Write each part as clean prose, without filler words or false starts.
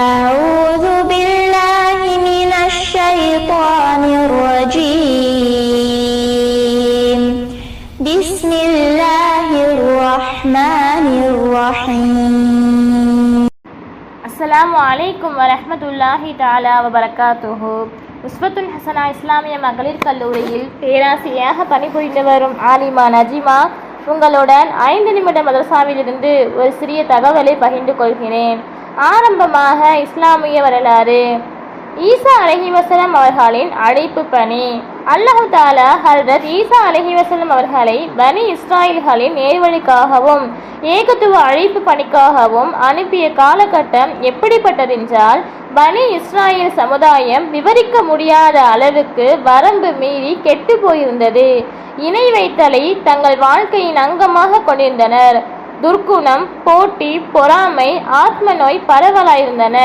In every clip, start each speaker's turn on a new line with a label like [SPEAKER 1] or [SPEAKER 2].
[SPEAKER 1] أعوذ بالله من الشيطان الرجيم بسم الله الرحمن الرحيم
[SPEAKER 2] அஸ்ஸலாமு அலைக்கும் வரஹ்மத்துல்லாஹி தஆலா வபரகாத்துஹு. உஸ்வத்துன் ஹசனா இஸ்லாமிய மகளிர் கல்லூரியில் பேராசிரியராக பணிபுரிந்து வரும் ஆலிமா நஜிமா உங்களுடன் 5 நிமிட மதரசாவிலிருந்து ஒரு சிறிய தகவலை பகிர்ந்து கொள்கிறேன். ஆரம்பமாக இஸ்லாமிய வரலாறு. ஈசா அலைஹிவஸல்லம் அவர்களின் அழைப்பு பணி. அல்லாஹ் தஆலா ஹஜ்ரத் ஈசா அலைஹிவஸல்லம் அவர்களை பனி இஸ்ராயல்களின் நேர்வழிக்காகவும் ஏகத்துவ அழைப்பு பணிக்காகவும் அனுப்பிய காலகட்டம் எப்படிப்பட்டதென்றால், பனி இஸ்ராயல் சமுதாயம் விவரிக்க முடியாத அளவுக்கு வரம்பு மீறி கெட்டு போயிருந்தது. இணை வைத்தலை தங்கள் வாழ்க்கையின் அங்கமாக கொண்டிருந்தனர். துர்க்குணம், போட்டி, பொறாமை, ஆத்ம நோய் பரவலாயிருந்தன.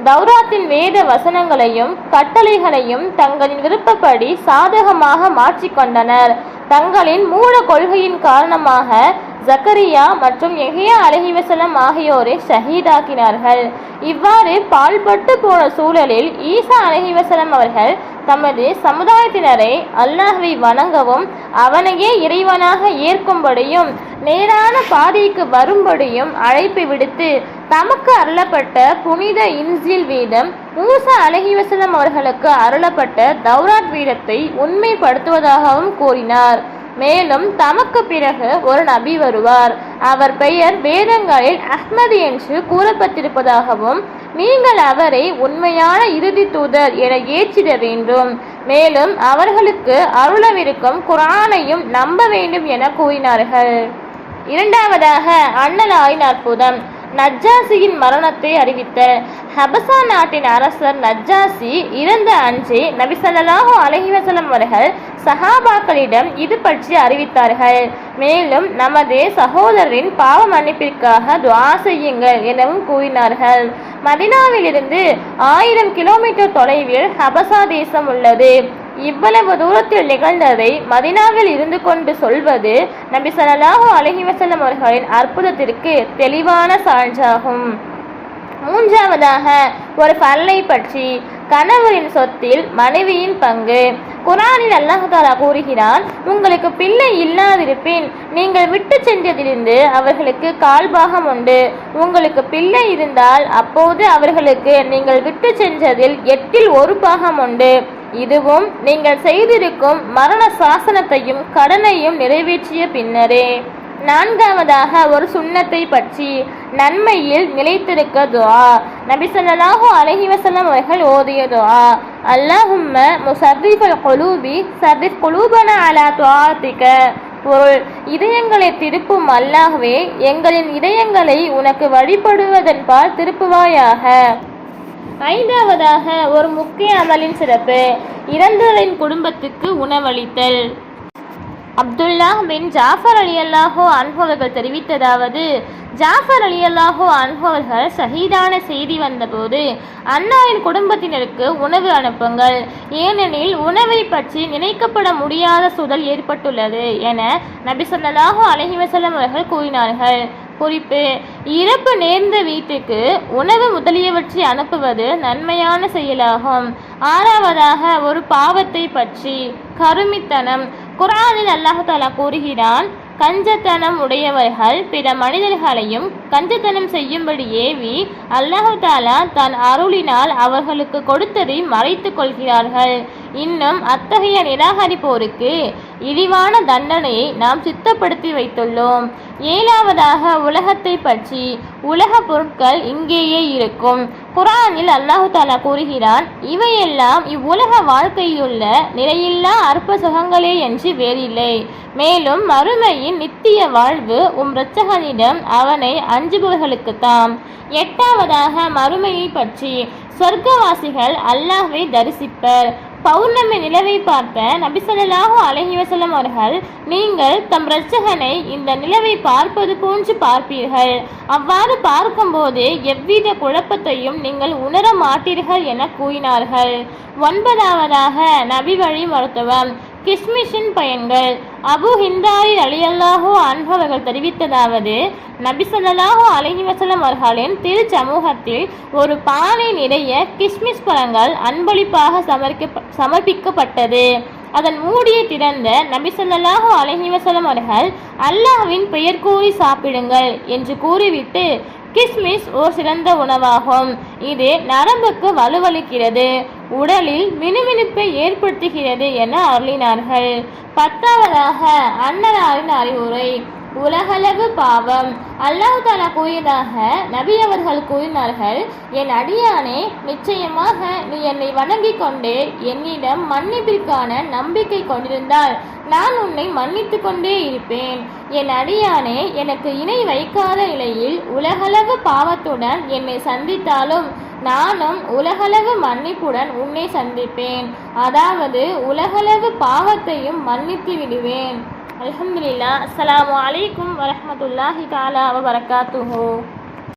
[SPEAKER 2] தௌராத்தின் வேத வசனங்களையும் கட்டளைகளையும் தங்களின் விருப்பப்படி சாதகமாக மாற்றிக்கொண்டனர். தங்களின் மூட கொள்கையின் காரணமாக ஜக்கரியா மற்றும் யஹ்யா அலைஹிவஸல்லம் ஆகியோரை ஷஹீதாக்கினார்கள். இவ்வாறு பாழ்பட்டு போன சூழலில் ஈசா அலைஹிவஸல்லம் அவர்கள் தமது சமுதாயத்தினரை அல்லாஹ்வை வணங்கவும் அவனையே இறைவனாக ஏற்கும்படியும் நேரான பாதைக்கு வரும்படியும் அழைப்பு விடுத்து தமக்கு அருளப்பட்ட புனித இன்ஜில் வேதம், மூசா அலைஹிவஸல்லம் அவர்களுக்கு அருளப்பட்ட தௌராத் வேதத்தை உண்மைப்படுத்துவதாகவும் கூறினார். மேலும் தமக்கு பிறகு ஒரு நபி வருவார், அவர் பெயர் வேதங்களில் அஹ்மது என்று கூறப்பட்டிருப்பதாகவும் நீங்கள் அவரை உண்மையான இறுதி தூதர் என ஏற்றிட வேண்டும். மேலும் அவர்களுக்கு அருளவிருக்கும் குர்ஆனையும் நம்ப வேண்டும் என கூறினார்கள். இரண்டாவதாக அண்ணலாயின் அற்புதம். நஜ்ஜாசியின் மரணத்தை அறிவித்தல். ஹபசா நாட்டின் அரசர் நஜ்ஜாசி இறந்த அன்றே நபி ஸல்லல்லாஹு அலைஹி வஸல்லம் அவர்கள் சஹாபாக்களிடம் இது பற்றி அறிவித்தார்கள். மேலும் நமது சகோதரரின் பாவ மன்னிப்பிற்காக துஆ செய்யுங்கள் எனவும் கூறினார்கள். மதீனாவிலிருந்து 1000 கிலோமீட்டர் தொலைவில் ஹபசா தேசம் உள்ளது. இவ்வளவு தூரத்தில் நிகழ்ந்ததை மதீனாவில் இருந்து கொண்டு சொல்வது நபி ஸல்லல்லாஹு அலைஹி வஸல்லம் அவர்களின் அற்புதத்திற்கு தெளிவான சான்றாகும். மூன்றாவதாக ஒரு பல்லை பற்றி. கணவரின் சொத்தில் மனைவியின் பங்கு. குர்ஆனில் அல்லாஹ் தஆலா கூறுகிறான், உங்களுக்கு பிள்ளை இல்லாதிருப்பின் நீங்கள் விட்டு சென்றதிலிருந்து அவர்களுக்கு கால்பாகம் உண்டு. உங்களுக்கு பிள்ளை இருந்தால் அப்போது அவர்களுக்கு நீங்கள் விட்டு சென்றதில் 8இல் 1 பாகம் உண்டு. இதுவும் நீங்கள் செய்திருக்கும் மரண சாசனத்தையும் கடனையும் நிறைவேற்றிய பின்னரே. நான்காவதாக ஒரு சுன்னத்தை பற்றி. நன்மையில் நிலைத்திருக்க துஆ. நபி ஸல்லல்லாஹு அலைஹி வஸல்லம் அவர்கள் ஓதிய துஆ, அல்லாஹும்ம முஸர்ரிஃபல் குலூபி ஸர்ரிஃப் குலூபனா அலா துஆத்திக. பொருள், இதயங்களை திருப்பும் அல்லாஹ்வே, எங்களின் இதயங்களை உனக்கு வழிபடுவதன்பால் திருப்புவாயாக. ஐந்தாவதாக ஒரு முக்கிய அமலின் சிறப்பு. இறந்தவரின் குடும்பத்துக்கு உணவளித்தல். அப்துல்லாஹ் பின் ஜாஃபர் ரலியல்லாஹு அன்ஹு அவர்கள் தெரிவித்ததாவது, ஜாஃபர் ரலியல்லாஹு அன்ஹு அவர்கள் ஷஹீதான செய்தி வந்தபோது அன்னாரின் குடும்பத்தினருக்கு உணவு அனுப்புங்கள், ஏனெனில் உணவை பற்றி நினைக்கப்பட முடியாத சூழல் ஏற்பட்டுள்ளது என நபி ஸல்லல்லாஹு அலைஹி வஸல்லம் அவர்கள் கூறினார்கள். குறிப்பு, இறப்பு நேர்ந்த வீட்டுக்கு உணவு முதலியவற்றை அனுப்புவது நன்மையான செயலாகும். ஆறாவதாக ஒரு பாவத்தை பற்றி. கருமித்தனம். குர்ஆனில் அல்லாஹ் தஆலா கூறுகிறான், கஞ்சத்தனம் உடையவர்கள் பிற மனிதர்களையும் கஞ்சத்தனம் செய்யும்படி ஏவி அல்லாஹ் தஆலா தன் அருளினால் அவர்களுக்கு கொடுத்ததை மறைத்து கொள்கிறார்கள். இன்னும் அத்தகைய நிராகரிப்போருக்கு இழிவான தண்டனையை நாம் சித்தப்படுத்தி வைத்துள்ளோம். ஏழாவதாக உலகத்தை பற்றி. உலக பொருட்கள் இங்கேயே இருக்கும். குர்ஆனில் அல்லாஹ் தஆலா கூறுகிறான், இவையெல்லாம் இவ்வுலக வாழ்க்கையிலுள்ள நிலையில்லா அற்ப சுகங்களே என்று வேறில்லை. மேலும் மறுமையின் நித்திய வாழ்வு இரட்சகனிடம் அவனை அஞ்சுபவர்களுக்குத்தாம். எட்டாவதாக மறுமையை பற்றி. சொர்க்கவாசிகள் அல்லாஹ்வை தரிசிப்பர். பௌர்ணமி நிலவை பார்த்த நபி ஸல்லல்லாஹு அலைஹி வஸல்லம் அவர்கள், நீங்கள் தம் இரட்சகனை இந்த நிலவை பார்ப்பது போன்று பார்ப்பீர்கள். அவ்வாறு பார்க்கும்போது எவ்வித குழப்பத்தையும் நீங்கள் உணர மாட்டீர்கள் என கூறினார்கள். ஒன்பதாவதாக நபி வழி மருத்துவம். கிஸ்மிஷின் பயன்கள். அபு ஹிந்தாரி ரலியல்லாஹு அன்ஹு அவர்கள் தெரிவித்ததாவது, நபி ஸல்லல்லாஹு அலைஹி வஸல்லம் அவர்களின் திரு சமூகத்தில் ஒரு பானை நிறைய கிஸ்மிஸ் பழங்கள் அன்பளிப்பாக சமர்ப்பிக்கப்பட்டது. அதன் மூடியை திறந்த நபி ஸல்லல்லாஹு அலைஹி வஸல்லம் அவர்கள், அல்லாஹ்வின் பெயர் கூறி சாப்பிடுங்கள் என்று கூறிவிட்டு, கிஸ்மிஸ் ஓர் சிறந்த உணவாகும். இது நரம்புக்கு வலுவளிக்கிறது, உடலில் மினுமினுப்பை ஏற்படுத்துகிறது என அருளினார்கள். 10ஆவதாக அன்னலாரின் அறிவுரை. உலகளவு பாவம். அல்லாஹ் தஆலா கூறியதாக நபி அவர்கள் கூறினார்கள், என் அடியானே, நிச்சயமாக நீ என்னை வணங்கிக் கொண்டே என்னிடம் மன்னிப்பிற்கான நம்பிக்கை கொண்டிருந்தால் நான் உன்னை மன்னித்து கொண்டே இருப்பேன். என் அடியானே, எனக்கு இணை வைக்காத நிலையில் உலகளவு பாவத்துடன் என்னை சந்தித்தாலும் நானும் உலகளவு மன்னிப்புடன் உன்னை சந்திப்பேன். அதாவது உலகளவு பாவத்தையும் மன்னித்து விடுவேன். அல்ஹம்துலில்லாஹ். அஸ்ஸலாமு அலைக்கும் வரஹ்மத்துல்லாஹி தஆலா வபரகாத்துஹு.